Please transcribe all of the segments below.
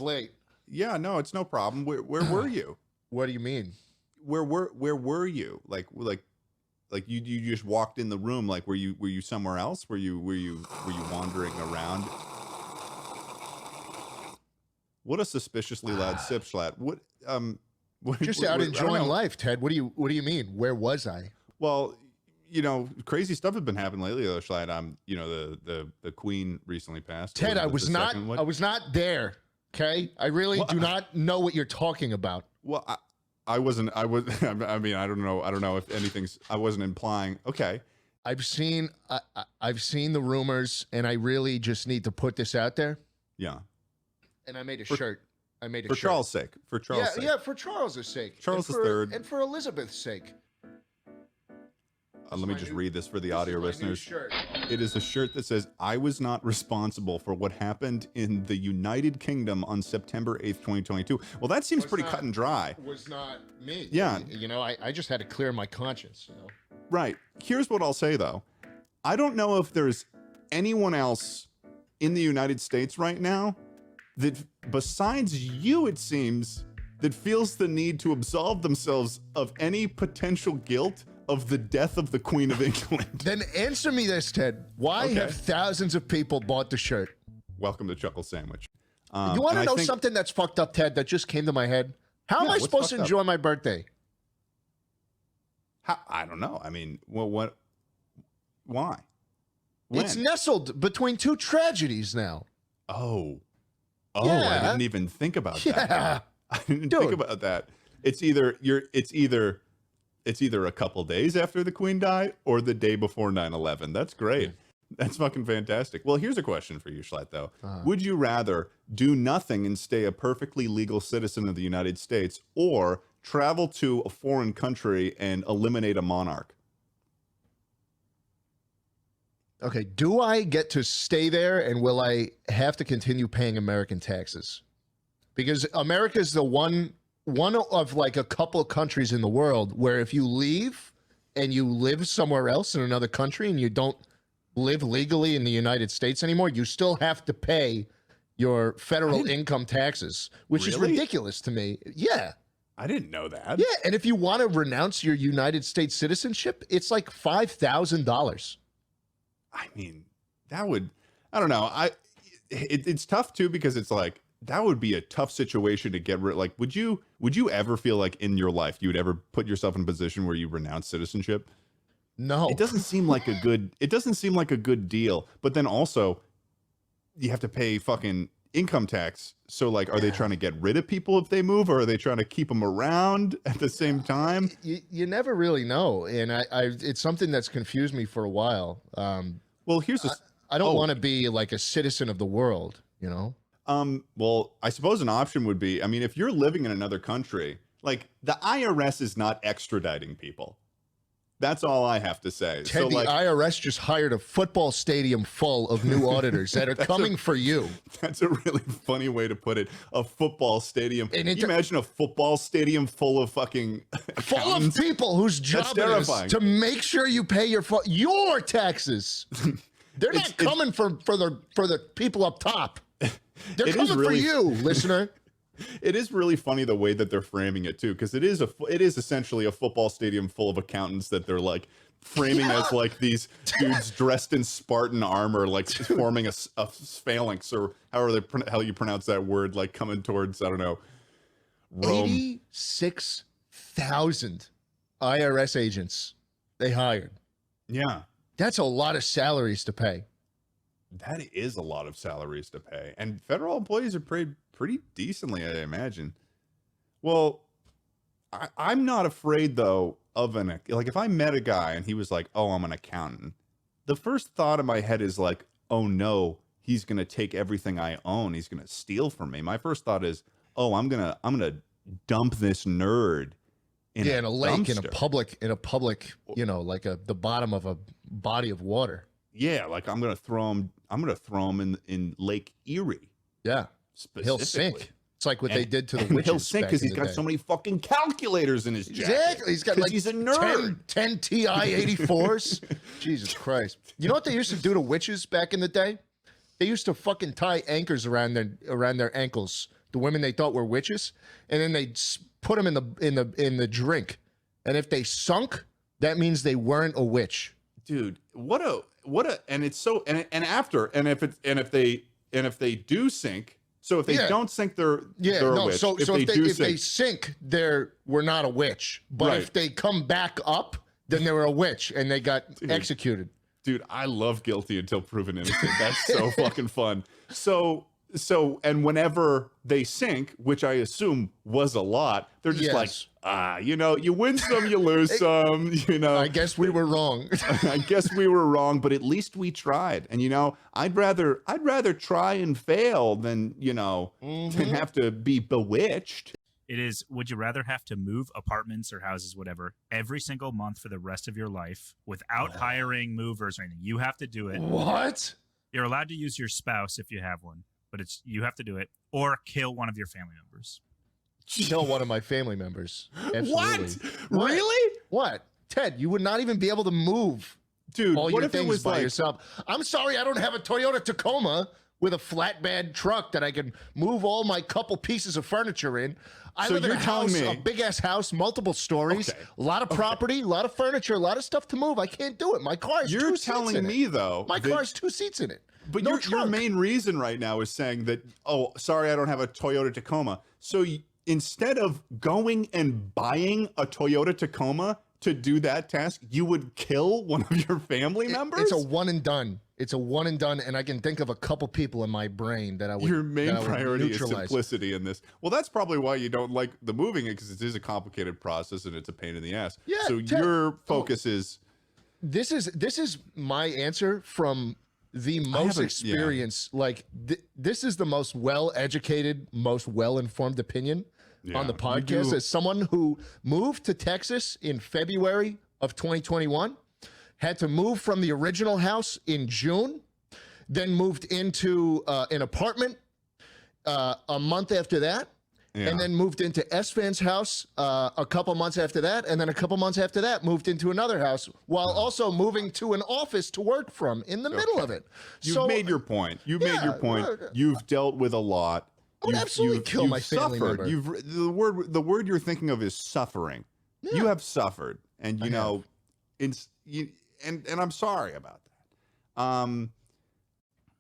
late. Yeah, no, it's no problem. Where were you? What do you mean? Where were you? Like you just walked in the room. Like were you somewhere else? Were you wandering around? What a suspiciously loud Jschlatt. Just out enjoying life, Ted. What do you mean? Where was I? Well, crazy stuff has been happening lately, though, Jschlatt. The Queen recently passed. Ted, I was not there. Okay, I really do not know what you're talking about. Well, I wasn't. I was. I mean, I don't know if anything's. I wasn't implying. Okay. I've seen the rumors, and I really just need to put this out there. Yeah. And I made a shirt. For Charles' sake. For Charles' sake. Yeah, for Charles' sake. Charles III. And for Elizabeth's sake. Let me just read this for the audio listeners. It is a shirt that says, "I was not responsible for what happened in the United Kingdom on September 8th, 2022. Well, that seems pretty cut and dry. Was not me. Yeah. I just had to clear my conscience. Right. Here's what I'll say, though. I don't know if there's anyone else in the United States right now that, besides you, it seems, that feels the need to absolve themselves of any potential guilt of the death of the Queen of England. Then answer me this, Ted. Why have thousands of people bought the shirt? Welcome to Chuckle Sandwich. You want to know something that's fucked up, Ted, that just came to my head? How am I supposed to enjoy my birthday? I don't know. I mean, what? Why? When? It's nestled between two tragedies now. Oh, yeah. I didn't even think about that. I didn't think about that. It's either a couple days after the Queen died or the day before 9/11. That's great. That's fucking fantastic. Well, here's a question for you, Jschlatt, though. Would you rather do nothing and stay a perfectly legal citizen of the United States, or travel to a foreign country and eliminate a monarch? Okay, do I get to stay there, and will I have to continue paying American taxes? Because America is the one of like a couple of countries in the world where if you leave and you live somewhere else in another country and you don't live legally in the United States anymore, you still have to pay your federal income taxes, which is ridiculous to me. Yeah. I didn't know that. Yeah, and if you want to renounce your United States citizenship, it's like $5,000. I mean, that would, I don't know. It's tough too, because it's like, that would be a tough situation to get rid. Like, would you ever feel like in your life you would ever put yourself in a position where you renounce citizenship? No. It doesn't seem like a good deal. But then also you have to pay fucking income tax. So like, are they trying to get rid of people if they move, or are they trying to keep them around at the same time? You never really know. And it's something that's confused me for a while. Well, here's I don't want to be like a citizen of the world, you know? Well, I suppose an option would be, I mean, if you're living in another country, like the IRS is not extraditing people. That's all I have to say. Ted, the IRS just hired a football stadium full of new auditors that are coming for you. That's a really funny way to put it. A football stadium. Can you imagine a football stadium full of fucking full of people whose job it is to make sure you pay your taxes. They're not coming for the people up top. They're coming for you, listener. It is really funny the way that they're framing it too, because it is essentially a football stadium full of accountants that they're like framing as like these dudes dressed in Spartan armor, like forming a phalanx, or how you pronounce that word, like coming towards, I don't know, Rome. 86,000 IRS agents they hired. Yeah, that's a lot of salaries to pay. That is a lot of salaries to pay, and federal employees are paid pretty decently, I imagine. Well, I'm not afraid though of like if I met a guy and he was like, "Oh, I'm an accountant," the first thought in my head is like, "Oh no, he's gonna take everything I own. He's gonna steal from me." My first thought is, "Oh, I'm gonna dump this nerd in a lake, dumpster. in a public, you know, like the bottom of a body of water." Yeah, like I'm gonna throw him in Lake Erie. Yeah, he'll sink. It's like what they did to the witches. He'll sink because he's got so many fucking calculators in his jacket. Exactly, he's got like he's a nerd. 10 TI 84s. Jesus Christ! You know what they used to do to witches back in the day? They used to fucking tie anchors around their ankles the women they thought were witches, and then they put them in the drink. And if they sunk, that means they weren't a witch. Dude, what a and it's so and if they do sink, so if they don't sink, they're a witch. So if they sink, we're not a witch. But if they come back up, then they were a witch and they got executed. Dude, I love guilty until proven innocent. That's so fucking fun. So and whenever they sink, which I assume was a lot, they're just like, you win some, you lose some, I guess we were wrong. I guess we were wrong, but at least we tried. And I'd rather try and fail than, than have to be bewitched. It is, would you rather have to move apartments or houses, whatever, every single month for the rest of your life without hiring movers or anything? You have to do it. What? You're allowed to use your spouse if you have one, but you have to do it, or kill one of your family members. Kill one of my family members. Absolutely. What? Really? What? Ted, you would not even be able to move, dude. All what your if things it was by yourself? I'm sorry, I don't have a Toyota Tacoma with a flatbed truck that I can move all my couple pieces of furniture in. I live in a house, a big ass house, multiple stories, a lot of property, a lot of furniture, a lot of stuff to move. I can't do it. My car is You're two seats in telling me it. though. My car has 2 seats in it. But no your main reason right now is saying that, oh, sorry, I don't have a Toyota Tacoma. So instead of going and buying a Toyota Tacoma to do that task, you would kill one of your family members? It's a one and done. It's a one and done, and I can think of a couple people in my brain that I would. Your main priority is simplicity in this. Well, that's probably why you don't like the moving it, because it is a complicated process and it's a pain in the ass. Yeah. So your focus is. This is my answer from the most experience. Like this is the most well-educated, most well-informed opinion on the podcast, as someone who moved to Texas in February of 2021, had to move from the original house in June, then moved into an apartment a month after that, and then moved into S-Fan's house a couple months after that, and then a couple months after that moved into another house, while also moving to an office to work from in the middle of it. You've made your point. You've made your point. You've dealt with a lot. I would absolutely kill my family member. The word you're thinking of is suffering. Yeah. You have suffered, and and I'm sorry about that.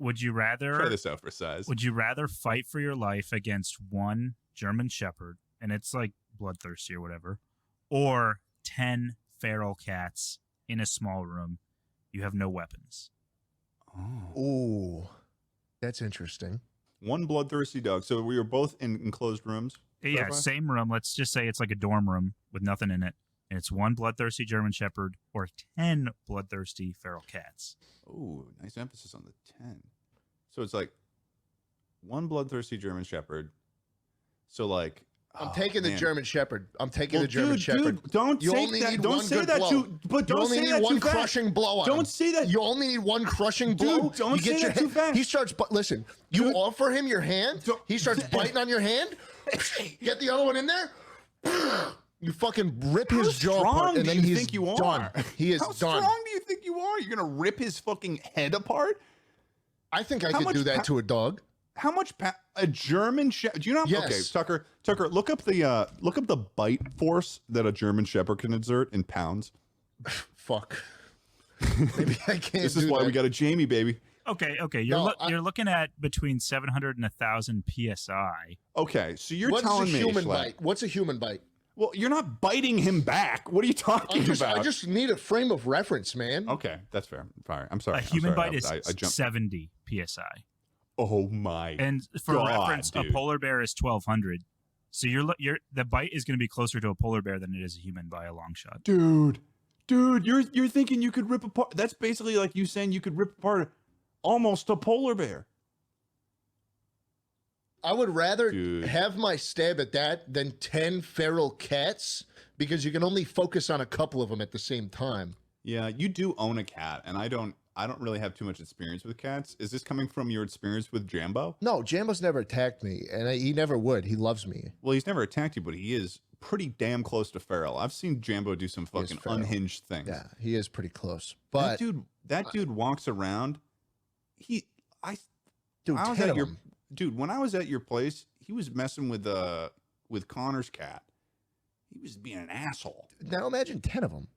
Would you rather try this out for size? Would you rather fight for your life against one German Shepherd, and it's like bloodthirsty or whatever, or 10 feral cats in a small room? You have no weapons. Oh, ooh, that's interesting. One bloodthirsty dog. So we were both in enclosed rooms? Yeah, same room. Let's just say it's like a dorm room with nothing in it. And it's one bloodthirsty German Shepherd or 10 bloodthirsty feral cats. Oh, nice emphasis on the 10. So it's like one bloodthirsty German Shepherd. So like, I'm taking the German Shepherd. I'm taking the German Shepherd. Dude, don't you say only that. Need don't one say good that blow. too. But don't you only say need that one too fast. crushing blow on Don't him. say that. You only need one crushing blow. Dude, don't say that too fast. He starts. But listen, you offer him your hand. He starts biting on your hand. Get the other one in there. You fucking rip his jaw apart, and then he's done. He is done. How strong do you think you are? You're gonna rip his fucking head apart? I think I could do that to a dog. How much a German Shepherd? Do you know? Yes. Okay, Tucker, look up the bite force that a German Shepherd can exert in pounds. Fuck. Maybe I can't. This is why we got a Jamie, baby. Okay. You're looking at between 700 and 1,000 psi. Okay, so you're telling me what's a human bite? Well, you're not biting him back. What are you talking about? I just need a frame of reference, man. Okay, that's fair. I'm sorry. A human bite is 70 psi. Oh my! And for reference, a polar bear is 1,200. So the bite is going to be closer to a polar bear than it is a human by a long shot. Dude, you're thinking you could rip apart? That's basically like you saying you could rip apart almost a polar bear. I would rather have my stab at that than 10 feral cats, because you can only focus on a couple of them at the same time. Yeah, you do own a cat, and I don't really have too much experience with cats. Is this coming from your experience with Jambo? No, Jambo's never attacked me, and he never would. He loves me. Well, he's never attacked you, but he is pretty damn close to feral. I've seen Jambo do some fucking unhinged things. Yeah, he is pretty close. But that dude walks around. When I was at your place, messing with Connor's cat. He was being an asshole. Now imagine 10 of them.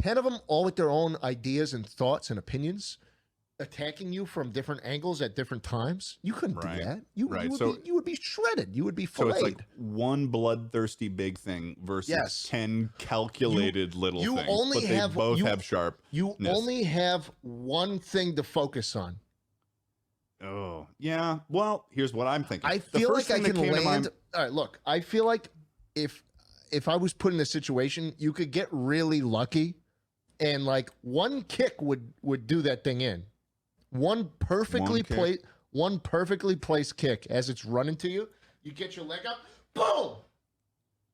10 of them, all with their own ideas and thoughts and opinions, attacking you from different angles at different times. You couldn't do that. You would be shredded. You would be filleted. So it's like one bloodthirsty big thing versus 10 calculated little things. But they both have sharp. You only have one thing to focus on. Oh, yeah. Well, here's what I'm thinking. I feel like I can land. All right, look, I feel like if I was put in a situation, you could get really lucky and like one kick would do that thing in. One perfectly placed kick as it's running to you. You get your leg up, boom!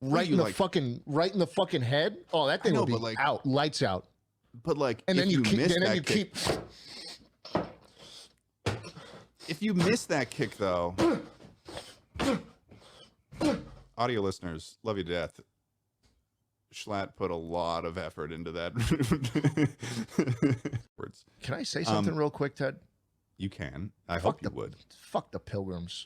Right in the fucking head. Oh, that thing will be like, out, lights out. But like, and then you keep. If you miss that kick, though, audio listeners, love you to death. Jschlatt put a lot of effort into that. Can I say something real quick, Ted? You can. I hope you would. Fuck the Pilgrims.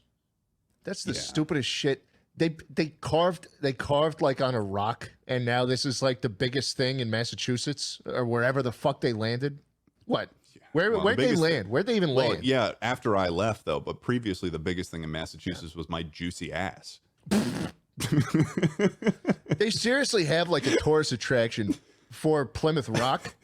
That's the stupidest shit. They carved like on a rock, and now this is like the biggest thing in Massachusetts or wherever the fuck they landed. What? Where'd they land? Where'd they even land? Yeah, after I left though, but previously the biggest thing in Massachusetts was my juicy ass. They seriously have like a tourist attraction for Plymouth Rock,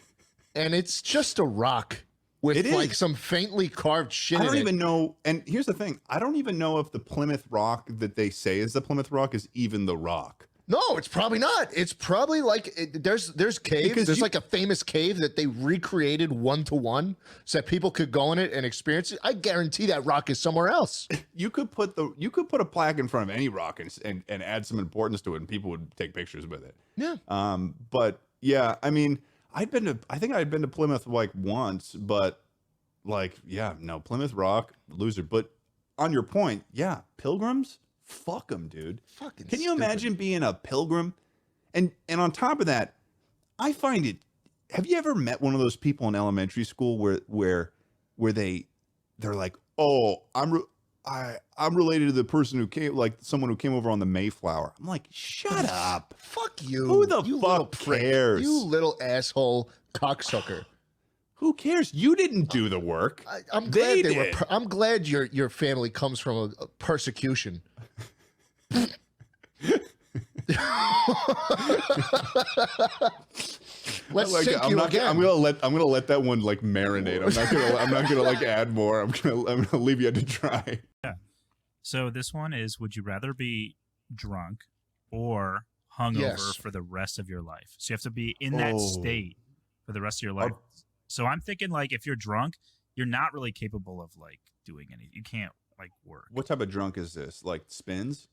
and it's just a rock with like some faintly carved shit. I don't even know. And here's the thing: I don't even know if the Plymouth Rock that they say is the Plymouth Rock is even the rock. No, it's probably not. It's probably like there's caves. There's like a famous cave that they recreated 1-to-1 so that people could go in it and experience it. I guarantee that rock is somewhere else. You could put a plaque in front of any rock and add some importance to it, and people would take pictures with it. Yeah. But yeah, I mean, I think I'd been to Plymouth like once, but like, yeah, no, Plymouth Rock, loser. But on your point, yeah, Pilgrims. Fuck them, dude. Fucking Can you imagine being a pilgrim? And on top of that, I find it. Have you ever met one of those people in elementary school where they're like, oh, I'm related to the person who came, like someone who came over on the Mayflower. I'm like, shut up. Fuck you. Who the fuck cares? You little asshole cocksucker. Who cares? You didn't do the work. I'm glad they were. I'm glad your family comes from a persecution. Let's sink you again. I'm gonna let that one like marinate. I'm not gonna like add more. I'm gonna leave you to try. Yeah. So this one is: would you rather be drunk or hungover for the rest of your life? So you have to be in that state for the rest of your life. So I'm thinking like if you're drunk, you're not really capable of like doing anything. You can't like work. What type of drunk is this? Like spins?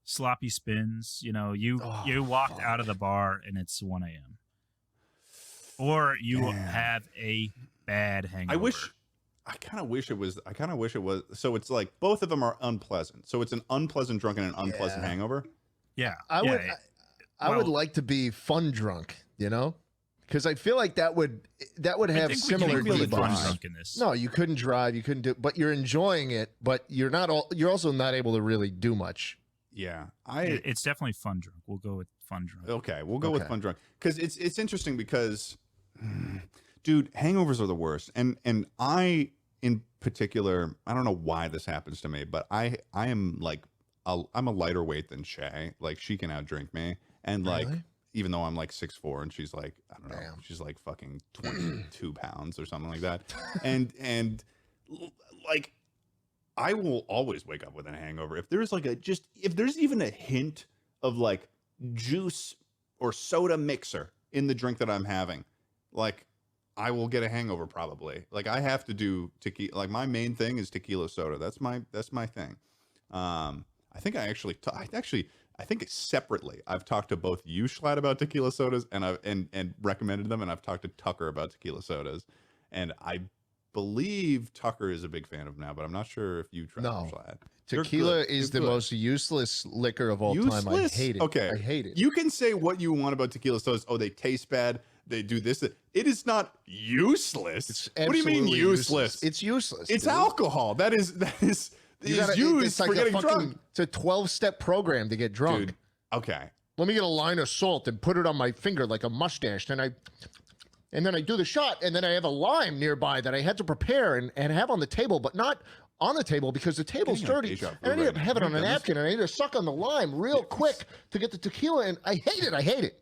Sloppy spins. You know, you walked out of the bar and it's 1 a.m. Or you have a bad hangover. I kind of wish it was. So it's like both of them are unpleasant. So it's an unpleasant drunk and an unpleasant hangover. Yeah. I would like to be fun drunk, you know? Because I feel like that would have similar vibes. No, you couldn't drive, you couldn't do, but you're enjoying it. But you're also not able to really do much. Yeah, it's definitely fun drunk. We'll go with fun drunk. Okay, we'll go with fun drunk because it's interesting because, dude, hangovers are the worst, and I in particular, I don't know why this happens to me, but I am like I'm a lighter weight than Shay. Like she can outdrink me, and like. Really? Even though I'm like 6'4" and she's like, I don't know, she's like fucking 22 pounds or something like that. And like, I will always wake up with a hangover. If there's like if there's even a hint of like juice or soda mixer in the drink that I'm having, like I will get a hangover probably. Like I have to do tequila. Like my main thing is tequila soda. That's my thing. I think I think separately, I've talked to both you, Jschlatt, about tequila sodas, and I've recommended them, and I've talked to Tucker about tequila sodas, and I believe Tucker is a big fan of them now, but I'm not sure if you tried Jschlatt. Tequila is the most useless liquor of all time. I hate it. Okay, I hate it. You can say what you want about tequila sodas. Oh, they taste bad. They do this. It is not useless. What do you mean useless? It's useless. It's alcohol. That is used for getting drunk. It's a 12-step program to get drunk. Dude, okay. Let me get a line of salt and put it on my finger like a mustache. And then I do the shot, and then I have a lime nearby that I had to prepare and have on the table, but not on the table because the table's dirty. And I need to have it on a napkin, and I need to suck on the lime real quick to get the tequila, and I hate it.